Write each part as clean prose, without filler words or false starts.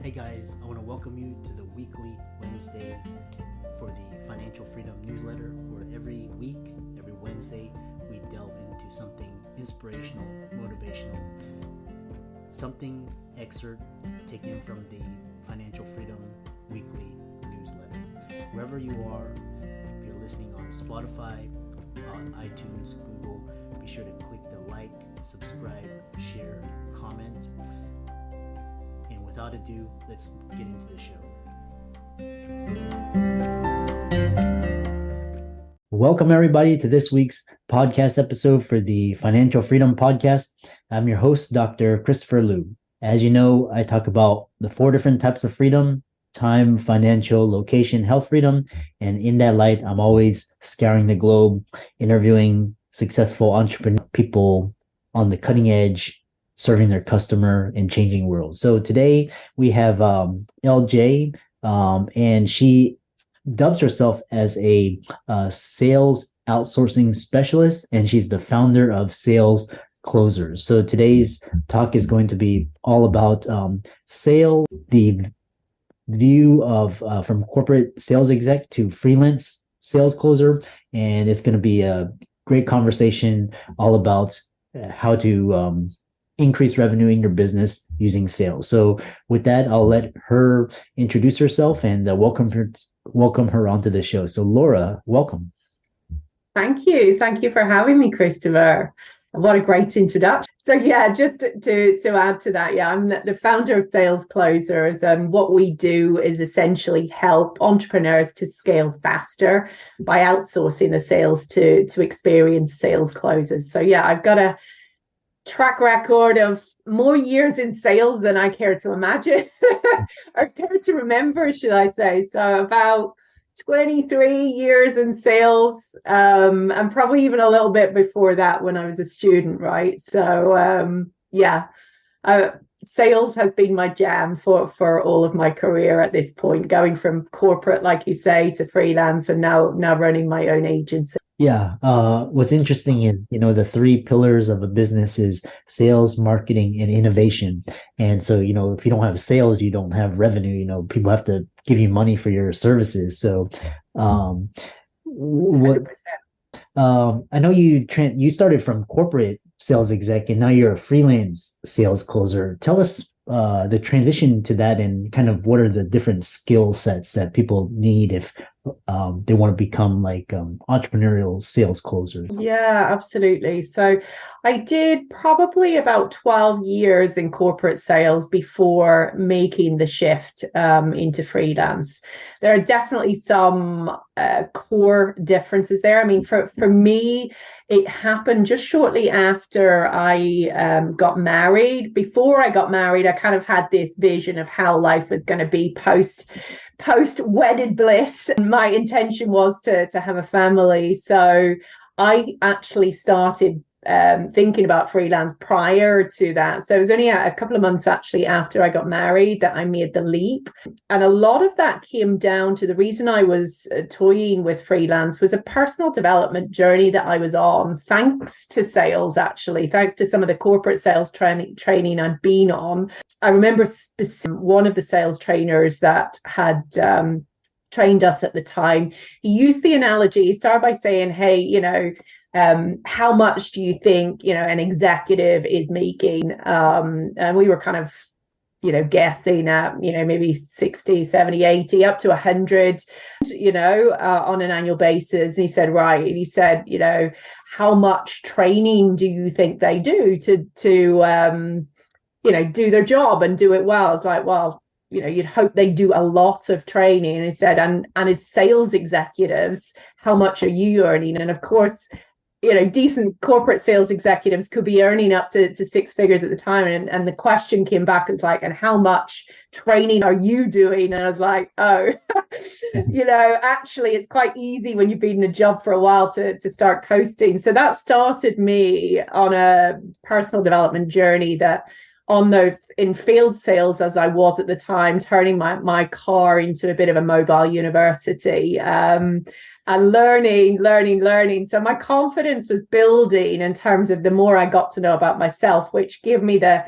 Hey guys, I want to welcome you to the weekly Wednesday for the Financial Freedom newsletter, where every week, every Wednesday, we delve into something inspirational, motivational, something excerpt taken from the Financial Freedom weekly newsletter. Wherever you are, if you're listening on Spotify, on iTunes, Google, be sure to click the like, subscribe, share, comment. And without ado, let's get into the show. Welcome everybody to this week's podcast episode for the Financial Freedom Podcast. I'm your host, Dr. Christopher Liu. As you know, I talk about the 4 different types of freedom: time, financial, location, health freedom. And in that light, I'm always scouring the globe, interviewing successful entrepreneur people on the cutting edge, serving their customer and changing world. So today we have LJ, and she dubs herself as a sales outsourcing specialist, and she's the founder of Sales Closers. So today's talk is going to be all about sales, the view of from corporate sales exec to freelance sales closer, and it's going to be a great conversation all about how to increase revenue in your business using sales. So with that, I'll let her introduce herself and welcome her onto the show. So Laura, welcome. Thank you. Thank you for having me, Christopher. What a great introduction. So yeah, just to add to that, I'm the founder of Sales Closers, and what we do is essentially help entrepreneurs to scale faster by outsourcing the sales to experienced sales closers. So yeah, I've got a track record of more years in sales than I care to imagine or care to remember, should I say. So about 23 years in sales, and probably even a little bit before that when I was a student, right? So sales has been my jam for all of my career at this point, going from corporate, like you say, to freelance, and now running my own agency. Yeah. What's interesting is, the 3 pillars of a business is sales, marketing, and innovation. And so, if you don't have sales, you don't have revenue. People have to give you money for your services. So, I know you started from corporate sales exec, and now you're a freelance sales closer. Tell us the transition to that, and kind of what are the different skill sets that people need if they want to become like entrepreneurial sales closers. Yeah, absolutely. So I did probably about 12 years in corporate sales before making the shift into freelance. There are definitely some core differences there. I mean, for me, it happened just shortly after I got married. Before I got married, I kind of had this vision of how life was going to be post wedded bliss. And my intention was to have a family. So I actually started thinking about freelance prior to that. So it was only a couple of months actually after I got married that I made the leap. And a lot of that came down to the reason I was toying with freelance was a personal development journey that I was on, thanks to sales, actually, thanks to some of the corporate sales training I'd been on. I remember one of the sales trainers that had trained us at the time, he used the analogy. He started by saying, hey, how much do you think, an executive is making? And we were kind of, guessing at, maybe 60, 70, 80, up to 100, on an annual basis. And he said, right. And he said, how much training do you think they do to do their job and do it well? It's like, well, you'd hope they do a lot of training. And he said, and as sales executives, how much are you earning? And of course, decent corporate sales executives could be earning up to 6 figures at the time. And the question came back, it's like, and how much training are you doing? And I was like, actually, it's quite easy when you've been in a job for a while to start coasting. So that started me on a personal development journey that in field sales, as I was at the time, turning my car into a bit of a mobile university, and learning. So my confidence was building in terms of the more I got to know about myself, which gave me the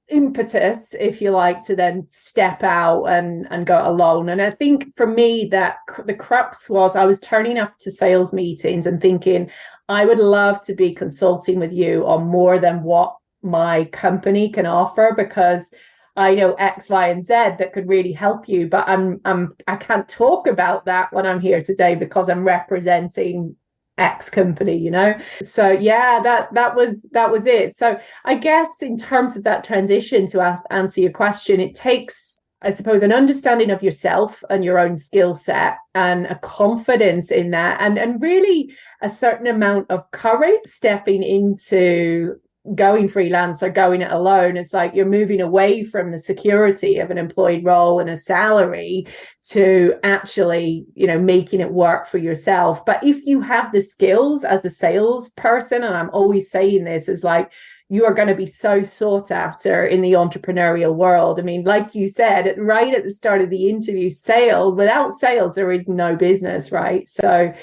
impetus, if you like, to then step out and go alone. And I think for me that the crux was I was turning up to sales meetings and thinking, I would love to be consulting with you on more than what my company can offer, because I know X, Y, and Z that could really help you, but I can't talk about that when I'm here today because I'm representing X company, you know. So yeah, that was it. So I guess in terms of that transition, to answer your question, it takes, I suppose, an understanding of yourself and your own skill set and a confidence in that, and really a certain amount of courage stepping into going freelance or going it alone. It's like you're moving away from the security of an employed role and a salary to actually, you know, making it work for yourself. But if you have the skills as a salesperson, and I'm always saying this, is like, you are going to be so sought after in the entrepreneurial world. I mean, like you said, right at the start of the interview, sales, without sales, there is no business, right? So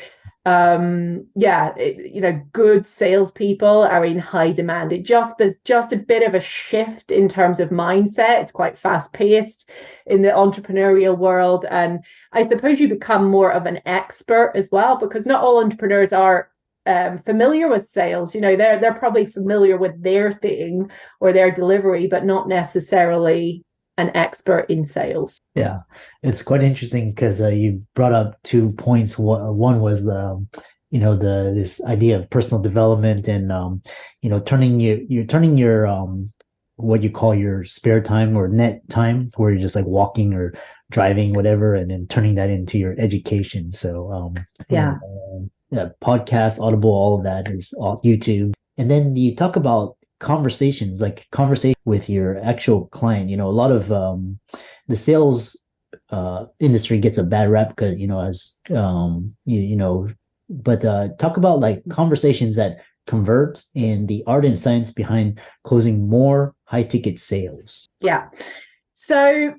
you know, good salespeople are in high demand. There's just a bit of a shift in terms of mindset. It's quite fast paced in the entrepreneurial world, and I suppose you become more of an expert as well, because not all entrepreneurs are familiar with sales. You know, they're probably familiar with their thing or their delivery, but not necessarily an expert in sales. Yeah, it's quite interesting because you brought up 2 points. One was this idea of personal development and turning your what you call your spare time or net time, where you're just like walking or driving, whatever, and then turning that into your education. So podcast, Audible, all of that is all YouTube. And then you talk about conversation with your actual client. You know, a lot of the sales industry gets a bad rap because, but talk about like conversations that convert and the art and science behind closing more high ticket sales. Yeah. So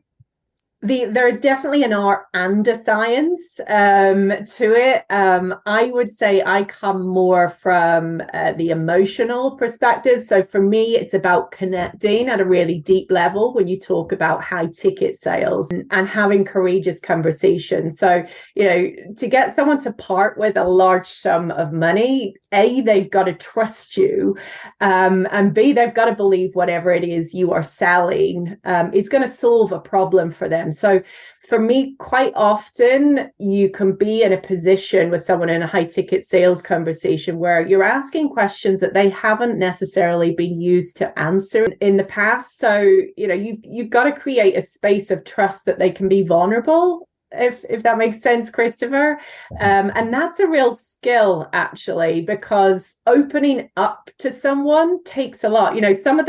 there is definitely an art and a science to it. I would say I come more from the emotional perspective. So for me, it's about connecting at a really deep level when you talk about high ticket sales and having courageous conversations. So, you know, to get someone to part with a large sum of money, A, they've got to trust you, and B, they've got to believe whatever it is you are selling is going to solve a problem for them. So for me, quite often you can be in a position with someone in a high ticket sales conversation where you're asking questions that they haven't necessarily been used to answer in the past. So, you know, you've got to create a space of trust that they can be vulnerable, if that makes sense, Christopher. And that's a real skill, actually, because opening up to someone takes a lot. You know, some of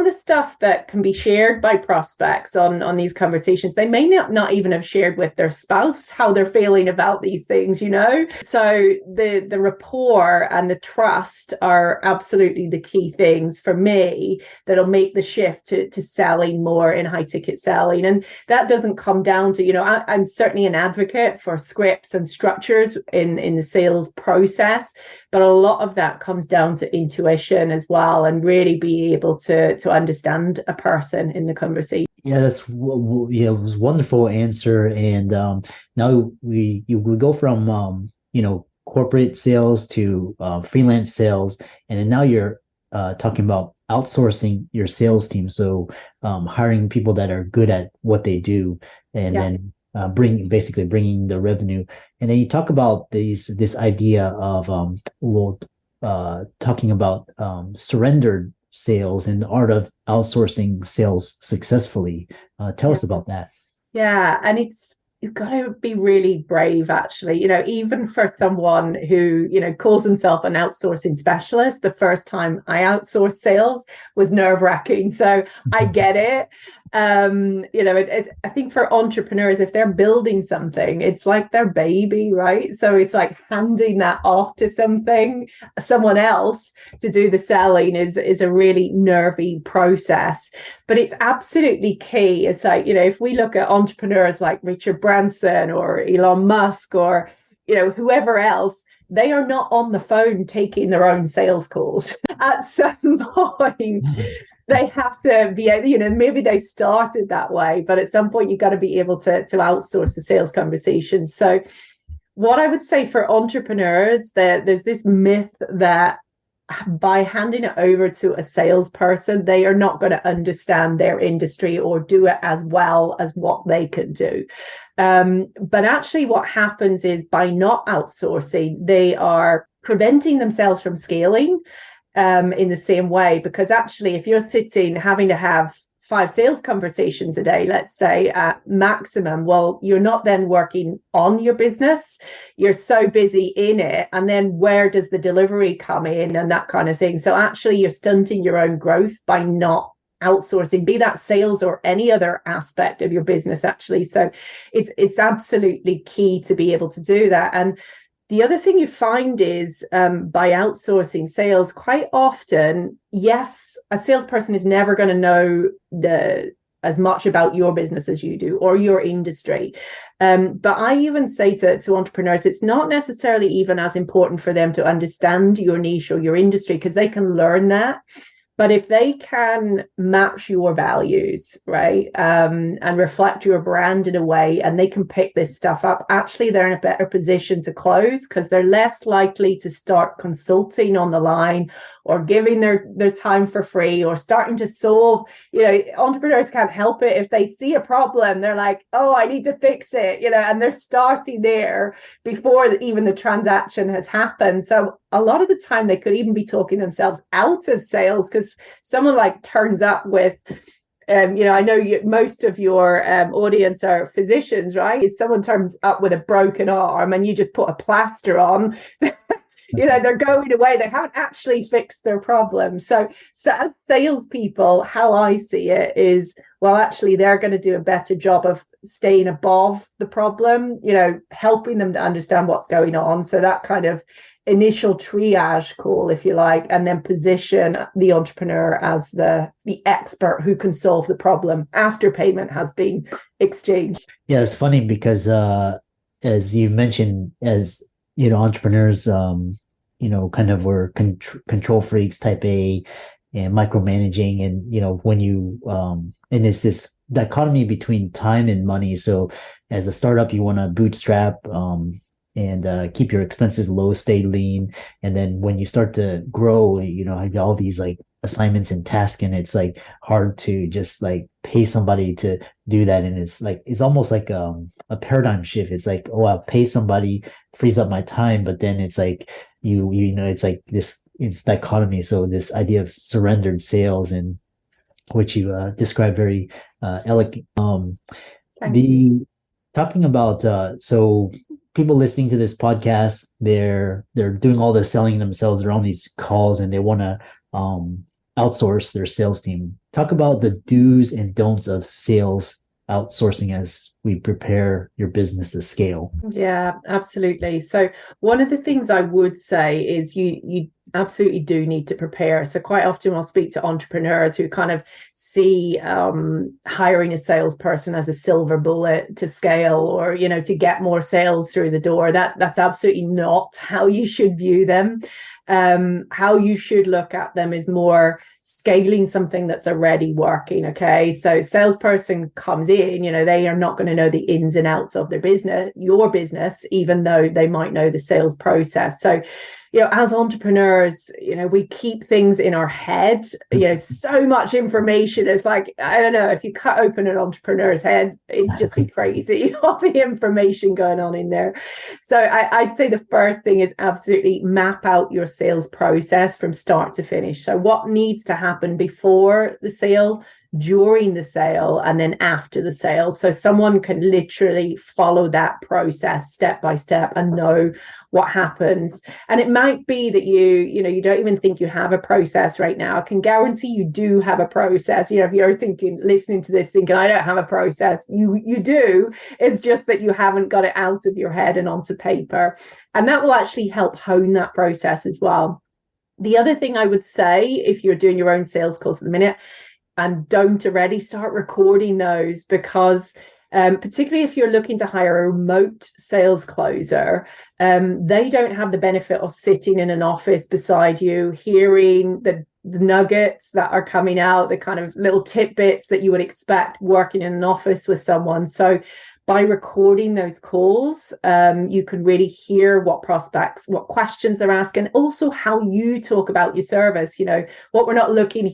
the stuff that can be shared by prospects on these conversations, they may not even have shared with their spouse how they're feeling about these things, you know? So the rapport and the trust are absolutely the key things for me that'll make the shift to selling more in high ticket selling. And that doesn't come down to, you know, I'm certainly an advocate for scripts and structures in the sales process, but a lot of that comes down to intuition as well, and really be able to understand a person in the conversation. Yeah, it was a wonderful answer. And now we go from corporate sales to freelance sales, and then now you're talking about outsourcing your sales team. So hiring people that are good at what they do, and then bringing the revenue. And then you talk about this idea of talking about surrendered sales and the art of outsourcing sales successfully. Tell us about that. Yeah, and you've got to be really brave, actually. You know, even for someone who, you know, calls himself an outsourcing specialist, the first time I outsourced sales was nerve-wracking. So I get it. You know, I think for entrepreneurs, if they're building something, it's like their baby, right? So it's like handing that off to someone else to do the selling is a really nervy process. But it's absolutely key. It's like, you know, if we look at entrepreneurs like Richard Branson or Elon Musk or, you know, whoever else, they are not on the phone taking their own sales calls. At some point, they have to be, maybe they started that way, but at some point you've got to be able to outsource the sales conversation. So what I would say for entrepreneurs, there's this myth that by handing it over to a salesperson, they are not going to understand their industry or do it as well as what they can do. But actually what happens is, by not outsourcing, they are preventing themselves from scaling in the same way. Because actually, if you're sitting having to have 5 sales conversations a day, let's say, at maximum, well, you're not then working on your business. You're so busy in it. And then where does the delivery come in and that kind of thing? So actually, you're stunting your own growth by not outsourcing, be that sales or any other aspect of your business, actually. So it's absolutely key to be able to do that. And the other thing you find is by outsourcing sales, quite often, yes, a salesperson is never going to know as much about your business as you do or your industry. But I even say to entrepreneurs, it's not necessarily even as important for them to understand your niche or your industry, because they can learn that. But if they can match your values, right, and reflect your brand in a way, and they can pick this stuff up, actually they're in a better position to close, because they're less likely to start consulting on the line or giving their time for free or starting to solve. Entrepreneurs can't help it. If they see a problem, they're like, oh, I need to fix it, and they're starting there before even the transaction has happened. So a lot of the time they could even be talking themselves out of sales, because someone like turns up with, I know most of your audience are physicians, right? If someone turns up with a broken arm and you just put a plaster on, they're going away. They haven't actually fixed their problem. So as salespeople, how I see it is, well, actually, they're going to do a better job of staying above the problem, helping them to understand what's going on. So that kind of initial triage call, if you like, and then position the entrepreneur as the expert who can solve the problem after payment has been exchanged. Yeah, it's funny because as you mentioned, as entrepreneurs, kind of were control freaks, type A, and micromanaging, and when you and it's this dichotomy between time and money. So as a startup, you want to bootstrap and keep your expenses low, stay lean, and then when you start to grow, have all these like assignments and tasks, and it's like hard to just like pay somebody to do that. And it's almost like a paradigm shift. It's like, oh, I'll pay somebody, frees up my time, but then it's like it's like this, it's dichotomy. So this idea of surrendered sales, and which you described very elegant. Talking about so people listening to this podcast, they're doing all the selling themselves. They're on these calls and they want to outsource their sales team. Talk about the do's and don'ts of sales outsourcing as we prepare your business to scale. Yeah, absolutely. So one of the things I would say is you absolutely do need to prepare. So quite often I'll speak to entrepreneurs who kind of see hiring a salesperson as a silver bullet to scale, or to get more sales through the door. That's absolutely not how you should view them. How you should look at them is more scaling something that's already working. Okay, so salesperson comes in, they are not going to know the ins and outs of their business, your business, even though they might know the sales process. So as entrepreneurs, we keep things in our head, so much information. It's like, I don't know, if you cut open an entrepreneur's head, it'd just be crazy, all the information going on in there. So I'd say the first thing is absolutely map out your sales process from start to finish. So what needs to happen before the sale, during the sale, and then after the sale, so someone can literally follow that process step by step and know what happens. And it might be that you don't even think you have a process right now. I can guarantee you do have a process. If you're listening to this thinking, I don't have a process, you do. It's just that you haven't got it out of your head and onto paper, and that will actually help hone that process as well. The other thing I would say, if you're doing your own sales calls at the minute and don't already, start recording those, because particularly if you're looking to hire a remote sales closer. They don't have the benefit of sitting in an office beside you, hearing the nuggets that are coming out, the kind of little tidbits that you would expect working in an office with someone. So by recording those calls, you can really hear what prospects, what questions they're asking, also how you talk about your service. What we're not looking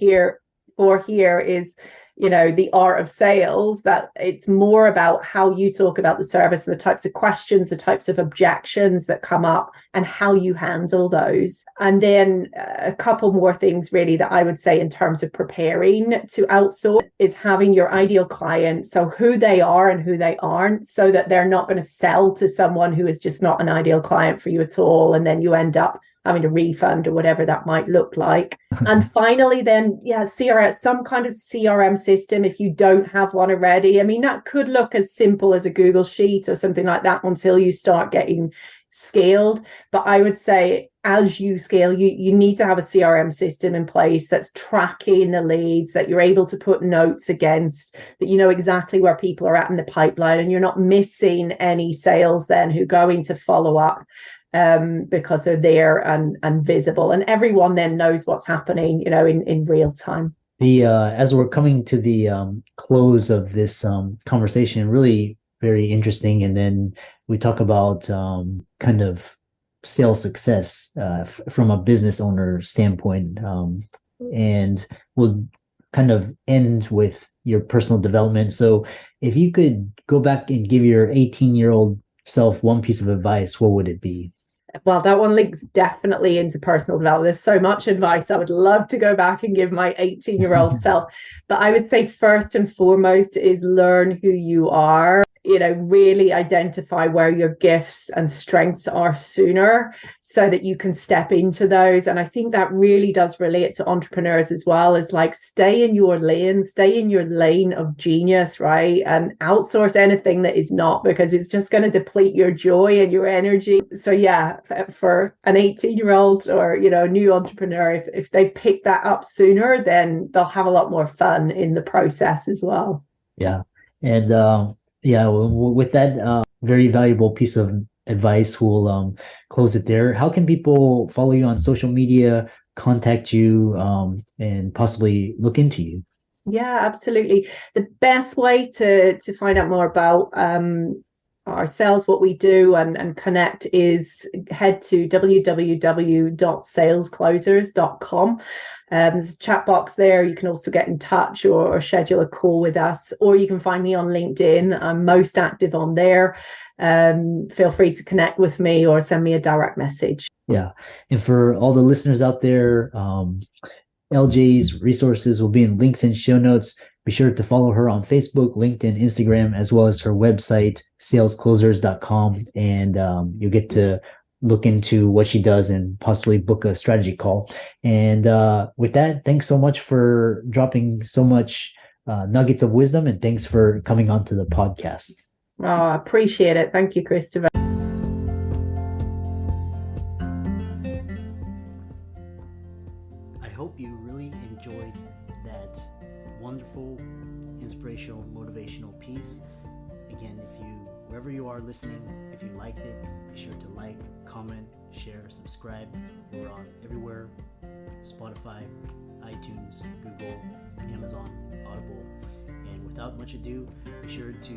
for here is the art of sales, that it's more about how you talk about the service and the types of questions, the types of objections that come up and how you handle those. And then a couple more things really that I would say in terms of preparing to outsource is having your ideal client, so who they are and who they aren't, so that they're not going to sell to someone who is just not an ideal client for you at all, and then you end up having a refund or whatever that might look like. And finally, then, CRM, some kind of CRM system, if you don't have one already. I mean, that could look as simple as a Google Sheet or something like that until you start getting scaled. But I would say as you scale, you need to have a CRM system in place that's tracking the leads, that you're able to put notes against, that you know exactly where people are at in the pipeline, and you're not missing any sales then who go into follow up. Because they're there and visible, and everyone then knows what's happening, in real time. As we're coming to the close of this conversation, really very interesting. And then we talk about kind of sales success from a business owner standpoint, and we'll kind of end with your personal development. So if you could go back and give your 18-year-old self one piece of advice, what would it be? Well, that one links definitely into personal development. There's so much advice I would love to go back and give my 18-year-old self. But I would say first and foremost is learn who you are. Really identify where your gifts and strengths are sooner so that you can step into those. And I think that really does relate to entrepreneurs as well, is like stay in your lane of genius, right? And outsource anything that is not, because it's just going to deplete your joy and your energy. So for an 18-year-old or, a new entrepreneur, if they pick that up sooner, then they'll have a lot more fun in the process as well. Yeah. And with that very valuable piece of advice, we'll close it there. How can people follow you on social media, contact you, and possibly look into you? Yeah, absolutely. The best way to find out more about ourselves, what we do, and connect is head to www.salesclosers.com. There's a chat box there. You can also get in touch or schedule a call with us, or you can find me on LinkedIn. I'm most active on there. Feel free to connect with me or send me a direct message. Yeah. And for all the listeners out there, LJ's resources will be in links and show notes. Be sure to follow her on Facebook, LinkedIn, Instagram, as well as her website, salesclosers.com. And you'll get to look into what she does and possibly book a strategy call. And with that, thanks so much for dropping so much nuggets of wisdom, and thanks for coming onto the podcast. Oh, I appreciate it. Thank you, Christopher. I hope you really enjoyed that wonderful, inspirational, motivational piece. Again, wherever you are listening, if you liked it, be sure to like, comment, share, subscribe. We're on everywhere: Spotify, iTunes, Google, Amazon, Audible. And without much ado, be sure to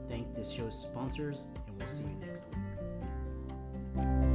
thank this show's sponsors, and we'll see you next week.